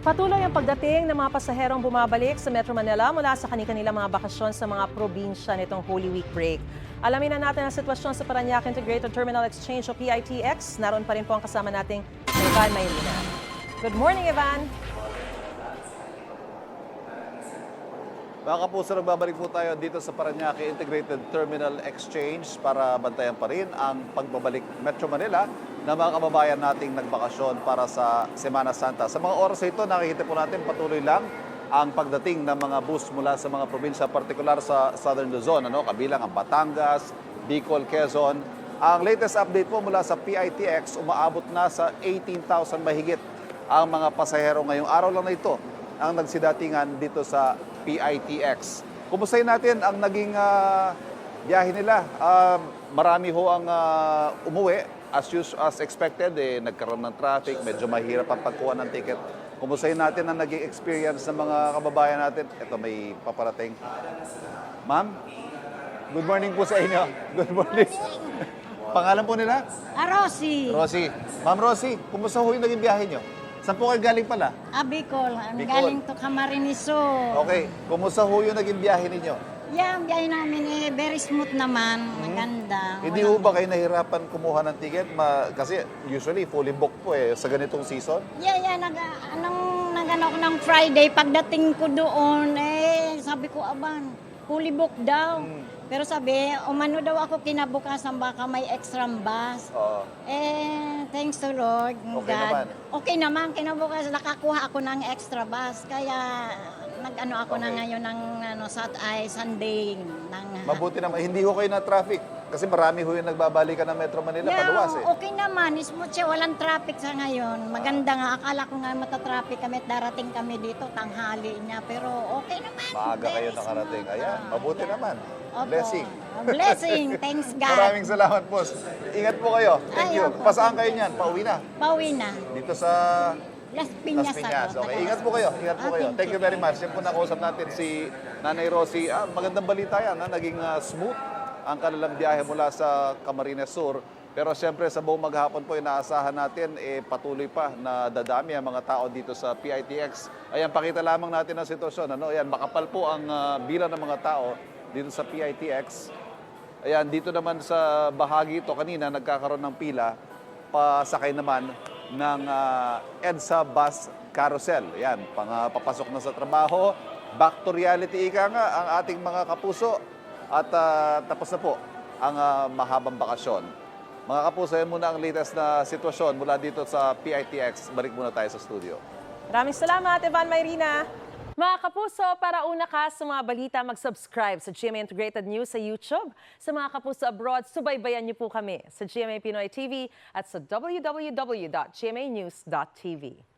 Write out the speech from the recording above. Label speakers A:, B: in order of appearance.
A: Patuloy ang pagdating ng mga pasaherong bumabalik sa Metro Manila mula sa kanilang mga bakasyon sa mga probinsya nitong Holy Week break. Alamin na natin ang sitwasyon sa Parañaque Integrated Terminal Exchange o PITX. Naroon pa rin po ang kasama nating Evan Mayrina. Good morning, Evan.
B: Mga kapuso, nagbabalik po tayo dito sa Parañaque Integrated Terminal Exchange para bantayan pa rin ang pagbabalik Metro Manila ng mga kababayan nating nagbakasyon para sa Semana Santa. Sa mga oras na ito, nakikita po natin patuloy lang ang pagdating ng mga bus mula sa mga probinsya, partikular sa Southern Luzon, kabilang ang Batangas, Bicol, Quezon. Ang latest update po mula sa PITX, umaabot na sa 18,000 mahigit ang mga pasahero ngayong araw lang na ito ang nagsidatingan dito sa PITX. Kumustahin natin ang naging biyahe nila. Marami ho ang umuwi. As expected, nagkaroon ng traffic, medyo mahirap ang pagkuha ng ticket. Kumustahin natin ang naging experience ng mga kababayan natin. Ito, may paparating. Ma'am, good morning po sa inyo. Good morning. Pangalan po nila?
C: Rosie.
B: Rosie. Ma'am Rosie, kumusta ho yung naging biyahe nyo? Saan po kayo galing pala?
C: Bicol.
B: Bicol.
C: Galing to Camarines Sur.
B: Okay, kumusta ho yung naging biyahe ninyo?
C: Yan, biyahe namin very smooth naman. Maganda.
B: Hindi ho ba kayo nahirapan kumuha ng ticket? Kasi usually fully booked po sa ganitong season.
C: Nag-ano ko ng Friday, pagdating ko doon, sabi ko, aban, fully booked daw. Pero sabi, umano daw ako kinabukasan, baka may extra bus.
B: Oo.
C: Thanks to Lord,
B: Okay
C: God.
B: naman.
C: Okay naman, kinabukasan, nakakuha ako ng extra bus. Kaya, nag-ano ako na
B: Okay.
C: ngayon ng Sunday.
B: Mabuti naman. Hindi ho kayo na traffic. Kasi marami ho yung nagbabalikan ng Metro Manila paluwas
C: okay naman. Smooth siya. Walang traffic sa ngayon. Maganda nga. Akala ko nga matatraffic kami at darating kami dito, tanghali niya. Pero okay naman.
B: Maaga kayo
C: Very
B: nakarating.
C: smooth.
B: Ayan, mabuti naman.
C: Opo.
B: Blessing.
C: Blessing. Thanks God.
B: Maraming salamat po. Ingat po kayo. Thank
C: Ay,
B: you.
C: opo.
B: Pasaan kayo niyan? Pauwi na.
C: Pauwi na.
B: Dito sa
C: Las Piñas.
B: Las Piñas.
C: ako.
B: Okay, ingat po kayo. Ingat po kayo. Thank you very much. Yan po nakausap natin si Nanay Rosie. Magandang balita yan. Naging smooth ang kanilang biyahe mula sa Camarines Sur. Pero siyempre sa buong maghapon po, inaasahan natin patuloy pa na dadami ang mga tao dito sa PITX. Ayan, pakita lamang natin ang sitwasyon. Ayan, makapal po ang bilang ng mga tao dito sa PITX. Ayan, dito naman sa bahagi ito kanina, nagkakaroon ng pila. Pasakay naman ng EDSA bus carousel. Ayan, papasok na sa trabaho. Back to reality ika nga ang ating mga kapuso. At tapos na po ang mahabang bakasyon. Mga kapuso, yan muna ang latest na sitwasyon mula dito sa PITX. Balik muna tayo sa studio.
A: Maraming salamat, Evan Mayrina. Mga kapuso, para una ka sa mga balita, mag-subscribe sa GMA Integrated News sa YouTube. Sa mga kapuso abroad, subaybayan niyo po kami sa GMA Pinoy TV at sa www.gmanews.tv.